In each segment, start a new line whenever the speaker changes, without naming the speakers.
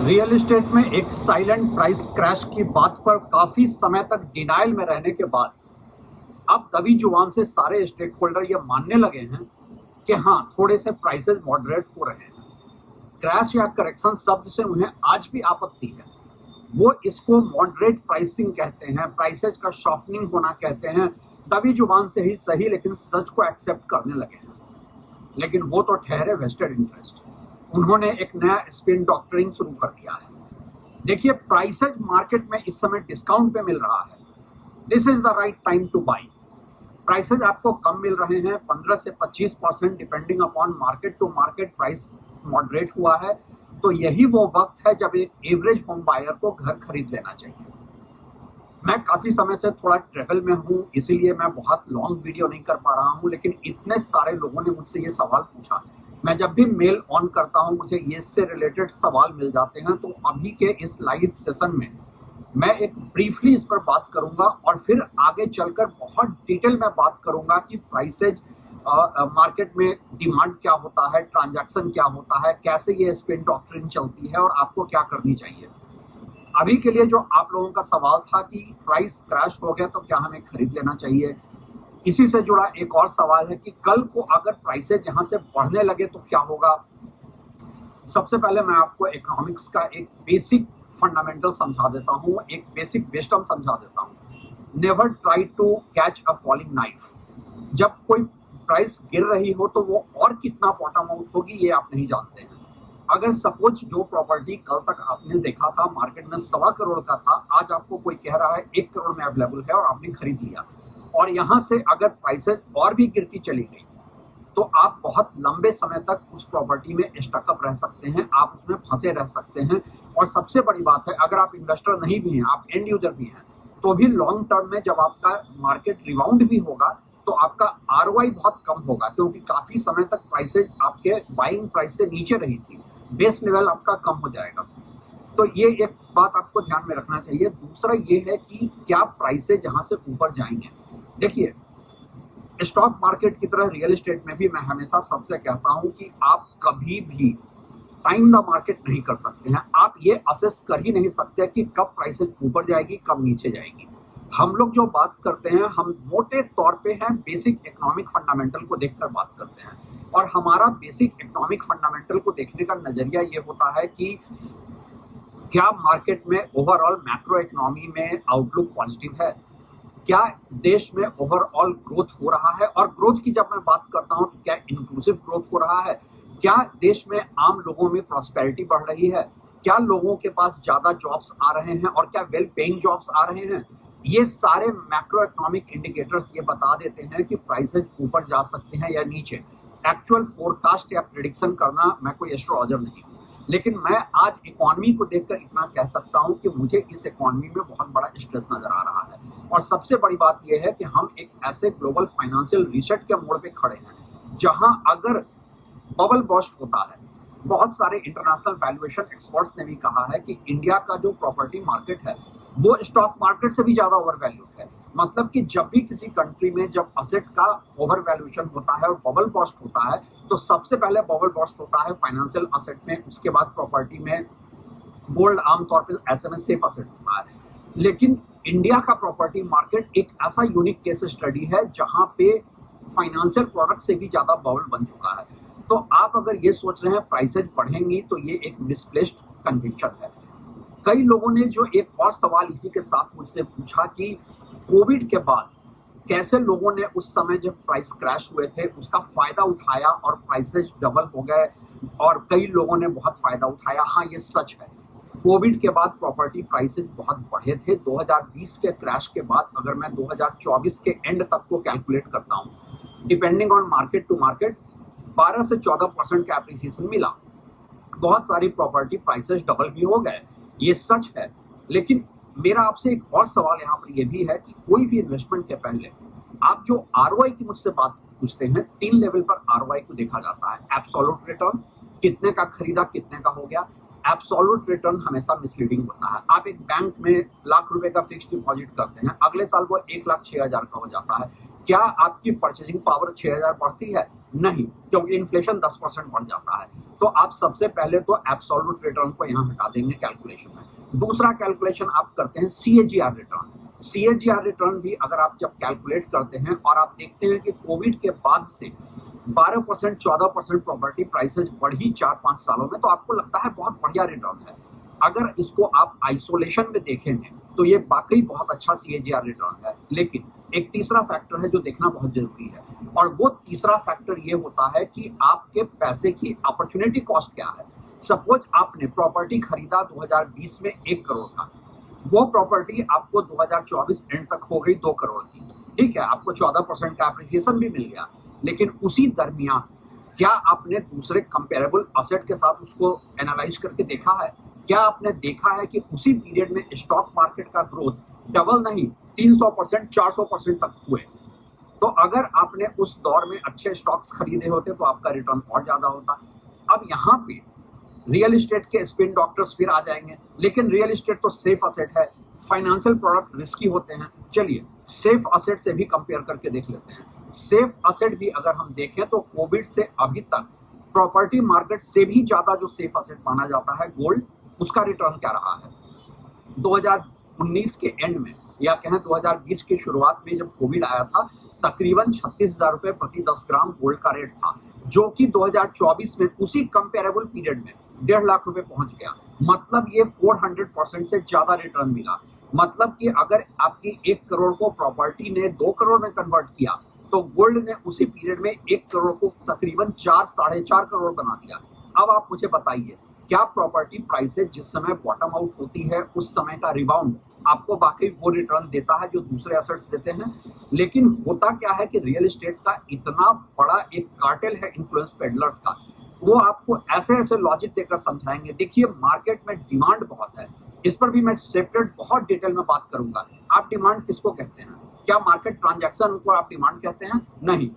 Real estate में एक silent price crash की बात पर काफी समय तक डिनाइल में रहने के बाद अब दबी जुबान से सारे स्टेक होल्डर ये मानने लगे हैं कि हाँ, थोड़े से प्राइसेस मॉडरेट हो रहे हैं। क्रैश या करेक्शन शब्द से उन्हें आज भी आपत्ति है। वो इसको मॉडरेट प्राइसिंग कहते हैं, प्राइसेस का सॉफ्टनिंग होना कहते हैं। दबी जुबान से ही सही, लेकिन सच को एक्सेप्ट करने लगे हैं। लेकिन वो तो ठहरे वेस्टेड इंटरेस्ट। उन्होंने एक नया स्पिन डॉक्ट्रिन शुरू कर दिया है। देखिए, प्राइसेज मार्केट में इस समय डिस्काउंट पे मिल रहा है। This is the right time to buy. Prices आपको कम मिल रहे हैं, 15 से 25% depending upon market to market price moderate हुआ है। तो यही वो वक्त है जब एक एवरेज होम बायर को घर खरीद लेना चाहिए। मैं काफी समय से थोड़ा ट्रेवल में हूँ, इसीलिए मैं बहुत लॉन्ग वीडियो नहीं कर पा रहा हूँ, लेकिन इतने सारे लोगों ने मुझसे ये सवाल पूछा। मैं जब भी मेल ऑन करता हूँ मुझे ये से रिलेटेड सवाल मिल जाते हैं। तो अभी के इस लाइव सेशन में मैं एक ब्रीफली इस पर बात करूंगा और फिर आगे चलकर बहुत डिटेल में बात करूंगा कि प्राइसेज मार्केट में डिमांड क्या होता है, ट्रांजैक्शन क्या होता है, कैसे ये स्पिन डॉक्ट्रिन चलती है और आपको क्या करनी चाहिए। अभी के लिए जो आप लोगों का सवाल था कि प्राइस क्रैश हो गया तो क्या हमें खरीद लेना चाहिए, इसी से जुड़ा एक और सवाल है कि कल को अगर प्राइसेज यहाँ से बढ़ने लगे तो क्या होगा। सबसे पहले मैं आपको इकोनॉमिक्स का एक बेसिक फंडामेंटल समझा देता हूँ, एक बेसिक विजडम समझा देता हूँ। Never try to catch a falling knife. जब कोई प्राइस गिर रही हो तो वो और कितना बॉटम आउट होगी ये आप नहीं जानते हैं। अगर सपोज जो प्रॉपर्टी कल तक आपने देखा था मार्केट में 1.25 करोड़ का था, आज आपको कोई कह रहा है 1 करोड़ में अवेलेबल है और आपने खरीद लिया, और यहाँ से अगर प्राइसेज और भी गिरती चली गई तो आप बहुत लंबे समय तक उस प्रॉपर्टी में स्टकअप रह सकते हैं, आप उसमें फंसे रह सकते हैं। और सबसे बड़ी बात है, अगर आप इन्वेस्टर नहीं भी हैं, आप एंड यूजर भी हैं, तो भी लॉन्ग टर्म में जब आपका मार्केट रिबाउंड भी होगा तो आपका आरओआई बहुत कम होगा, क्योंकि काफी समय तक प्राइसेज आपके बाइंग प्राइस से नीचे रही थी, बेस लेवल आपका कम हो जाएगा। तो ये एक बात आपको ध्यान में रखना चाहिए। दूसरा ये है कि क्या प्राइसेज यहाँ से ऊपर जाएंगे। देखिए, स्टॉक मार्केट की तरह रियल एस्टेट में भी मैं हमेशा सबसे कहता हूं कि आप कभी भी टाइम द मार्केट नहीं कर सकते हैं। आप ये असेस कर ही नहीं सकते कि कब प्राइसेज ऊपर जाएगी, कब नीचे जाएगी। हम लोग जो बात करते हैं, हम मोटे तौर पे हैं बेसिक इकोनॉमिक फंडामेंटल को देखकर बात करते हैं। और हमारा बेसिक इकोनॉमिक फंडामेंटल को देखने का नजरिया ये होता है कि क्या मार्केट में ओवरऑल मैक्रो इकोनॉमी में आउटलुक पॉजिटिव है, क्या देश में ओवरऑल ग्रोथ हो रहा है। और ग्रोथ की जब मैं बात करता हूं तो क्या इंक्लूसिव ग्रोथ हो रहा है, क्या देश में आम लोगों में प्रॉस्पेरिटी बढ़ रही है, क्या लोगों के पास ज्यादा जॉब्स आ रहे हैं और क्या वेल पेइंग जॉब्स आ रहे हैं। ये सारे मैक्रो इकोनॉमिक इंडिकेटर्स ये बता देते हैं कि प्राइसेज ऊपर जा सकते हैं या नीचे। एक्चुअल फोरकास्ट या प्रिडिक्शन करना, मैं कोई एस्ट्रोलॉजर नहीं हूं, लेकिन मैं आज इकोनॉमी को देखकर इतना कह सकता हूं कि मुझे इस इकोनॉमी में बहुत बड़ा स्ट्रेस नजर आ रहा है। और सबसे बड़ी बात यह है कि हम एक ऐसे ग्लोबल फाइनेंशियल रीसेट के मोड़ पे खड़े हैं जहां अगर बबल बर्स्ट होता है, बहुत सारे इंटरनेशनल वैल्यूएशन एक्सपर्ट्स ने भी कहा है कि इंडिया का जो प्रॉपर्टी मार्केट है वो स्टॉक मार्केट से भी ज्यादा ओवर वैल्यूड है। मतलब कि जब भी किसी कंट्री में जब असेट का ओवर वैल्यूएशन होता है और बबल बर्स्ट होता है, तो सबसे पहले बबल बर्स्ट होता है फाइनेंशियल असेट में, उसके बाद प्रॉपर्टी में, गोल्ड आमतौर पर ऐसे में सेफ असेट होता है। लेकिन इंडिया का प्रॉपर्टी मार्केट एक ऐसा यूनिक केस स्टडी है जहां पे फाइनेंशियल प्रोडक्ट से भी ज्यादा बबल बन चुका है। तो आप अगर ये सोच रहे हैं प्राइसेज बढ़ेंगी तो ये एक मिसप्लेस्ड कन्विक्शन है। कई लोगों ने जो एक और सवाल इसी के साथ मुझसे पूछा कि कोविड के बाद कैसे लोगों ने उस समय जब प्राइस क्रैश हुए थे उसका फायदा उठाया और प्राइसेज डबल हो गए और कई लोगों ने बहुत फायदा उठाया। हाँ, ये सच है। कोविड के बाद प्रॉपर्टी प्राइसेज बहुत बढ़े थे। 2020 के क्रैश के बाद अगर मैं 2024 के एंड तक को कैलकुलेट करता हूँ, depending on market to market 12 से 14% का एप्रिसिएशन मिला। बहुत सारी प्रॉपर्टी प्राइसेज डबल भी हो गए, ये सच है। लेकिन मेरा आपसे एक और सवाल यहाँ पर यह भी है कि कोई भी इन्वेस्टमेंट के पहले आप जो आरओआई की मुझसे बात पूछते हैं, 3 लेवल पर आरओआई को देखा जाता है। एब्सोल्यूट रिटर्न, कितने का खरीदा कितने का हो गया। एब्सोल्यूट रिटर्न हमेशा मिसलीडिंग होता है। आप एक बैंक में लाख रुपए का फिक्स्ड डिपॉजिट करते हैं, अगले साल वो 1,06,000 का हो जाता है। क्या आपकी परचेसिंग पावर 6,000 बढ़ती है? नहीं, क्योंकि इन्फ्लेशन 10% बढ़ जाता है। तो आप सबसे पहले तो एब्सोल्यूट रिटर्न को यहाँ हटा देंगे कैलकुलेशन में। दूसरा कैलकुलेशन आप करते हैं सीएजीआर रिटर्न। सीएजीआर रिटर्न भी अगर आप जब कैलकुलेट करते हैं और आप देखते हैं कि कोविड के बाद से 12% 14% प्रॉपर्टी प्राइसेस बढ़ी 4-5 सालों में, तो आपको लगता है बहुत बढ़िया रिटर्न है। अगर इसको आप आइसोलेशन में देखेंगे तो ये वाकई बहुत अच्छा सीएजीआर रिटर्न है। लेकिन एक तीसरा फैक्टर है जो देखना बहुत जरूरी है, और वो तीसरा फैक्टर ये होता है कि आपके पैसे की अपॉर्चुनिटी कॉस्ट क्या है। सपोज आपने प्रॉपर्टी खरीदा 2020 में 1 करोड़ का, वो प्रॉपर्टी आपको 2024 एंड तक हो गई 2 करोड़ की। ठीक है, आपको 14% का एप्रिसिएशन भी मिल गया, लेकिन उसी दरमियान क्या आपने दूसरे कंपेरेबल असेट के साथ उसको एनालाइज करके देखा है? क्या आपने देखा है कि उसी पीरियड में स्टॉक मार्केट का ग्रोथ डबल नहीं 300% 400% तक हुए? तो अगर आपने उस दौर में अच्छे स्टॉक्स खरीदे होते तो आपका रिटर्न और ज्यादा होता। अब यहाँ पे रियल एस्टेट के स्पिन डॉक्टर्स फिर आ जाएंगे, लेकिन रियल एस्टेट तो सेफ असेट है, फाइनेंशियल प्रोडक्ट रिस्की होते हैं। चलिए सेफ असेट से भी कंपेयर करके देख लेते हैं। सेफ असेट भी अगर हम देखें तो कोविड से अभी तक प्रॉपर्टी मार्केट से भी ज्यादा जो सेफ असेट माना जाता है गोल्ड, उसका रिटर्न क्या रहा है? 2019 के एंड में या कहें 2020 की शुरुआत में जब कोविड आया था, तकरीबन 36,000 रुपए प्रति 10 ग्राम गोल्ड का रेट था, जो कि 2024 में उसी कंपेरेबल पीरियड में 1.5 लाख रुपए पहुंच गया। मतलब ये 400% से ज्यादा रिटर्न मिला। मतलब कि अगर आपकी 1 करोड़ को प्रॉपर्टी ने 2 करोड़ में कन्वर्ट किया, तो गोल्ड ने उसी पीरियड में 1 करोड़ को तकरीबन 4 साढ़े 4 करोड़ बना दिया। अब आप मुझे बताइए, क्या प्रॉपर्टी प्राइसेस जिस समय बॉटम आउट होती है उस समय का रिबाउंड आपको वाकई वो रिटर्न देता है जो दूसरे एसेट्स देते हैं? लेकिन होता क्या है कि रियल एस्टेट का इतना बड़ा एक कार्टेल है इन्फ्लुएंस पेडलर्स का, वो आपको ऐसे ऐसे लॉजिक देकर समझाएंगे। देखिए मार्केट में डिमांड बहुत है, इस पर भी मैं सेपरेट बहुत डिटेल में बात करूंगा। आप डिमांड किसको कहते हैं? क्या मार्केट ट्रांजैक्शन को आप डिमांड कहते हैं? नहीं,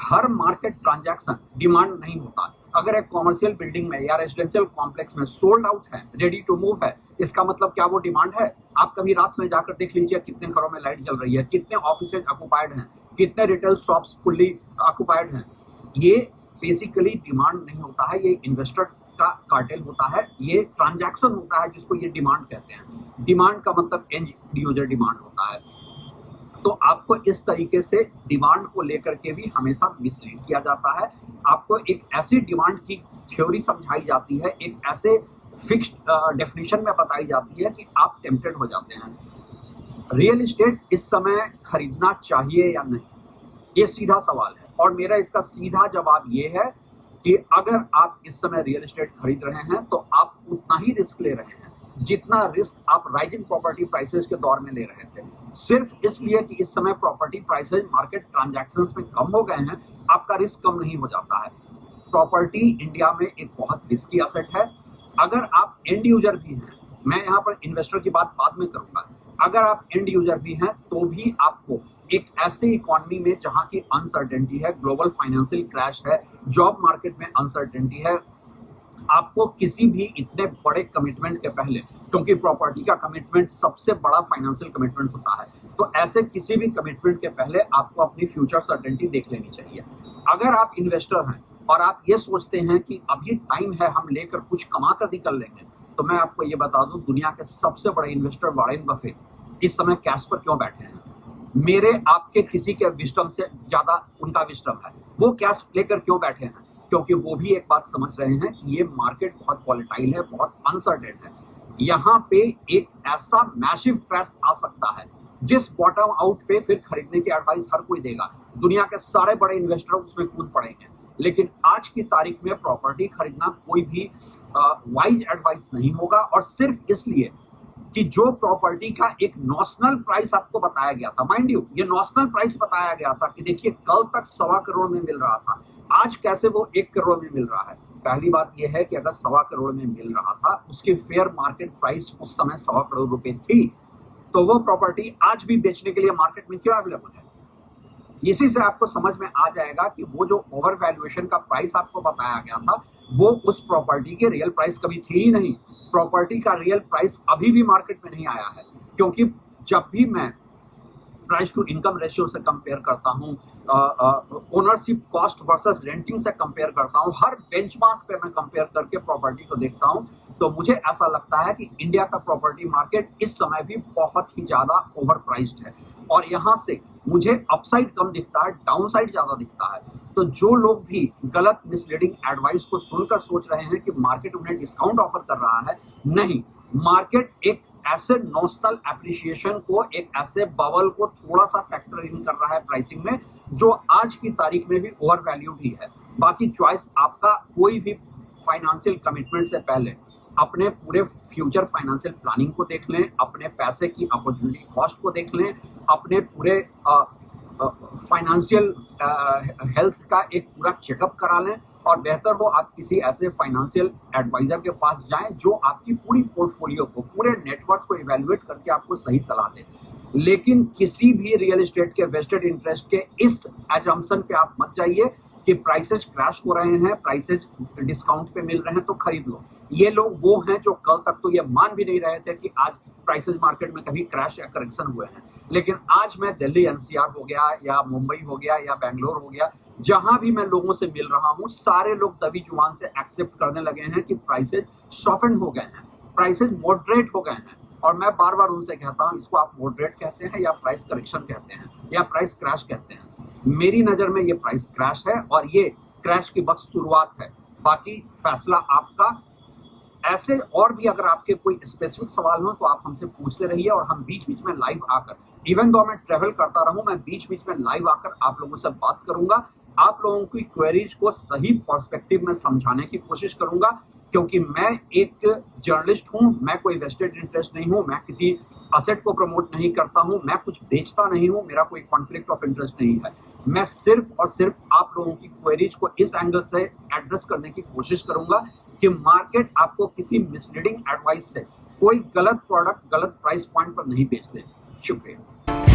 हर मार्केट ट्रांजैक्शन डिमांड नहीं होता। अगर एक कॉमर्शियल बिल्डिंग में या रेजिडेंशियल कॉम्प्लेक्स में सोल्ड आउट है, रेडी टू मूव है, इसका मतलब क्या वो डिमांड है? आप कभी रात में जाकर देख लीजिए कितने घरों में लाइट जल रही है, कितने ऑफिसेज ऑक्युपाइड हैं, कितने रिटेल शॉप्स फुल्ली ऑक्युपाइड हैं। ये बेसिकली डिमांड नहीं होता है, ये इन्वेस्टर का कार्टेल होता है, ये ट्रांजैक्शन होता है जिसको ये डिमांड कहते हैं। डिमांड का मतलब एंड यूजर डिमांड होता है। तो आपको इस तरीके से डिमांड को लेकर के भी हमेशा मिसलीड किया जाता है। आपको एक ऐसी डिमांड की थ्योरी समझाई जाती है, एक ऐसे फिक्स्ड डेफिनेशन में बताई जाती है कि आप टेम्प्टेड हो जाते हैं। रियल एस्टेट इस समय खरीदना चाहिए या नहीं, ये सीधा सवाल है, और मेरा इसका सीधा जवाब ये है कि अगर आप इस समय रियल एस्टेट खरीद रहे हैं तो आप उतना ही रिस्क ले रहे हैं जितना रिस्क आप राइजिंग प्रॉपर्टी प्राइसेस के दौर में ले रहे थे। सिर्फ इसलिए कि इस समय प्रॉपर्टी प्राइसेस मार्केट ट्रांजैक्शंस में कम हो गए हैं, आपका रिस्क कम नहीं हो जाता है। प्रॉपर्टी इंडिया में एक बहुत रिस्की असेट है। अगर आप एंड यूजर भी हैं, मैं यहाँ पर इन्वेस्टर की बात बाद में करूंगा, अगर आप एंड यूजर भी हैं तो भी आपको एक ऐसी इकोनॉमी में जहां की अनसर्टेनिटी है, ग्लोबल फाइनेंशियल क्रैश है, जॉब मार्केट में अनसर्टेनिटी है, आपको किसी भी इतने बड़े कमिटमेंट के पहले, क्योंकि प्रॉपर्टी का कमिटमेंट सबसे बड़ा फाइनेंशियल कमिटमेंट होता है, तो ऐसे किसी भी कमिटमेंट के पहले आपको अपनी फ्यूचर सर्टेनिटी देख लेनी चाहिए। अगर आप इन्वेस्टर हैं और आप ये सोचते हैं कि अभी टाइम है हम लेकर कुछ कमा कर निकल लेंगे, तो मैं आपको ये बता दूं, दुनिया के सबसे बड़े इन्वेस्टर वॉरेन बफेट इस समय कैश पर क्यों बैठे हैं? मेरे आपके किसी के विजडम से ज्यादा उनका विजडम है। वो कैश लेकर क्यों बैठे हैं? क्योंकि वो भी एक बात समझ रहे हैं कि ये मार्केट बहुत वॉलेटाइल है, बहुत अनसर्टेन है। यहाँ पे एक ऐसा मैसिव क्रैश आ सकता है जिस बॉटम आउट पे फिर खरीदने की एडवाइस हर कोई देगा, दुनिया के सारे बड़े इन्वेस्टर उसमें कूद पड़ेंगे। लेकिन आज की तारीख में प्रॉपर्टी खरीदना कोई भी वाइज एडवाइस नहीं होगा, और सिर्फ इसलिए कि जो प्रॉपर्टी का एक नॉशनल प्राइस आपको बताया गया था, माइंड यू ये नॉशनल प्राइस बताया गया था कि देखिए कल तक 1.25 करोड़ में मिल रहा था, आज कैसे वो 1 करोड़ में मिल रहा है। पहली बात यह है कि अगर 1.25 करोड़ में मिल रहा था, उसकी फेयर मार्केट प्राइस उस समय 1.25 करोड़ रुपए थी, तो वो प्रॉपर्टी आज भी बेचने के लिए मार्केट में क्यों अवेलेबल है? इसी से आपको समझ में आ जाएगा कि वो जो ओवर वैल्यूएशन का प्राइस आपको बताया गया था, वो उस प्रॉपर्टी की रियल प्राइस कभी थी ही नहीं। प्रॉपर्टी का रियल प्राइस अभी भी मार्केट में नहीं आया है, क्योंकि जब भी मैं प्राइस टू इनकम रेशियो से कंपेयर करता हूँ, ओनरशिप कॉस्ट वर्सेस रेंटिंग से कंपेयर करता हूँ, हर बेंचमार्क पे मैं कंपेयर करके प्रॉपर्टी को देखता हूँ, तो मुझे ऐसा लगता है कि इंडिया का प्रॉपर्टी मार्केट इस समय भी बहुत ही ज्यादा ओवर प्राइस्ड है और यहाँ से मुझे अपसाइड कम दिखता है, डाउनसाइड ज्यादा दिखता है। तो जो लोग भी गलत मिसलीडिंग एडवाइस को सुनकर सोच रहे हैं कि मार्केट उन्हें डिस्काउंट ऑफर कर रहा है, नहीं, मार्केट एक ऐसे नॉस्टल एप्रिसिएशन को, एक ऐसे बबल को थोड़ा सा फैक्टर इन कर रहा है प्राइसिंग में, जो आज की तारीख में भी ओवर वैल्यूड ही है। बाकी चॉइस आपका, कोई भी फाइनेंशियल कमिटमेंट से पहले अपने पूरे फ्यूचर फाइनेंशियल प्लानिंग को देख लें, अपने पैसे की अपॉर्चुनिटी कॉस्ट को देख लें, अपने पूरे फाइनेंशियल हेल्थ का एक पूरा चेकअप करा लें और बेहतर हो आप किसी ऐसे फाइनेंशियल एडवाइजर के पास जाएं जो आपकी पूरी पोर्टफोलियो को, पूरे नेटवर्क को इवैल्यूएट करके आपको सही सलाह दे। लेकिन किसी भी रियल एस्टेट के वेस्टेड इंटरेस्ट के इस एजम्पशन पे आप मत जाइए कि प्राइसेज क्रैश हो रहे हैं, प्राइसेज डिस्काउंट पे मिल रहे हैं तो खरीद लो। ये लोग वो हैं जो कल तक तो ये मान भी नहीं रहे थे कि आज प्राइसेज मार्केट में कभी क्रैश या करेक्शन हुए हैं, लेकिन आज मैं दिल्ली एनसीआर हो गया या मुंबई हो गया या बेंगलोर हो गया, जहां भी मैं लोगों से मिल रहा हूं, सारे लोग दबी जुबान से एक्सेप्ट करने लगे हैं कि प्राइसेज सॉफ्टेंड हो गए हैं, प्राइसेज मॉडरेट हो गए हैं। और मैं बार बार उनसे कहता हूं, इसको आप मॉडरेट कहते हैं या प्राइस करेक्शन कहते हैं या प्राइस क्रैश कहते हैं। मेरी नजर में ये प्राइस क्रैश है और ये क्रैश की बस शुरुआत है, बाकी फैसला आपका। ऐसे और भी अगर आपके कोई स्पेसिफिक सवाल हो तो आप हमसे पूछते रहिए और हम बीच बीच में लाइव आकर, इवन दो मैं ट्रेवल करता रहूं, मैं बीच बीच में लाइव आकर आप लोगों से बात करूंगा, आप लोगों की क्वेरीज को सही पर्सपेक्टिव में समझाने की कोशिश करूंगा, क्योंकि मैं एक जर्नलिस्ट हूं, मैं कोई वेस्टेड इंटरेस्ट नहीं हूं, मैं किसी असेट को प्रमोट नहीं करता हूं, मैं कुछ बेचता नहीं हूं, मेरा कोई कॉन्फ्लिक्ट ऑफ इंटरेस्ट नहीं है। मैं सिर्फ और सिर्फ आप लोगों की क्वेरीज को इस एंगल से एड्रेस करने की कोशिश करूंगा कि मार्केट आपको किसी मिसलीडिंग एडवाइस से कोई गलत प्रोडक्ट गलत प्राइस पॉइंट पर नहीं बेच दे। शुक्रिया।